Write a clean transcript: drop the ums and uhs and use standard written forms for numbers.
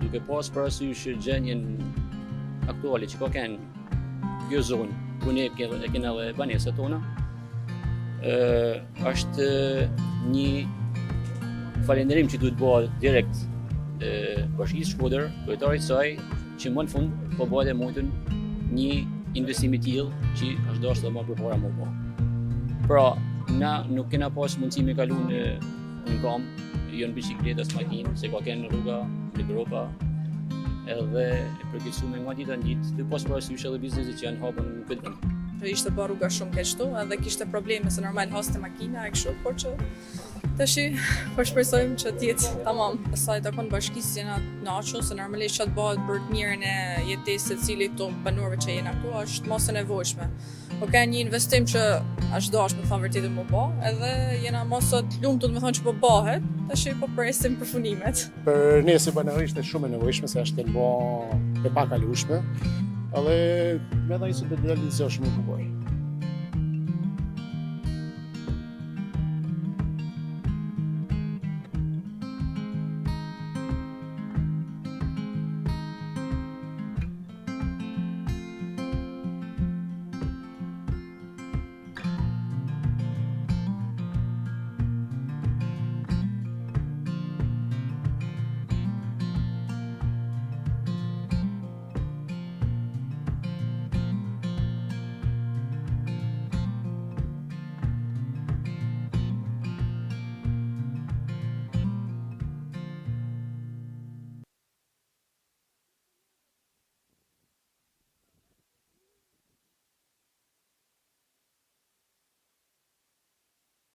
duke pas parasysh gjendjen aktuale që ka kënë kjo zonë, ku ne e kena dhe banesat tona, është një falënderim që duhet bëhet direkt Bashkisë Shkodër, kryetarit saj, që më në fund po bëhet e mundën një investim i tillë që është dashur të më përpara më po. Pra, na nuk kena pas mundësi me kalu në kam, jo në bicikletë as makinë, se ka kënë rruga në Europa, edhe e përgjithësuar nga dita në ditë, të pas parasysh edhe bizneset që janë hapur në këtë vend. Ishte bërë rruga shumë keq këtu, edhe kishte probleme se normal haste makina e kështu, por që tash po shpresojmë që të jetë tamam. Asaj takon bashkisë jena kënaqur se normalisht çfarë bëhet për të mirën e jetesë së cilit të banorëve që jena këtu është mos e nevojshme. Po ka një investim që është dashur, me thënë vërtetë më po, edhe jena mos të lumtur, me thënë që po bëhet, tash po presim përfunimet. Për ne si banorë është shumë e nevojshme se është të bë e pakalueshme, edhe me dhënë se do të dalë shumë e bukur.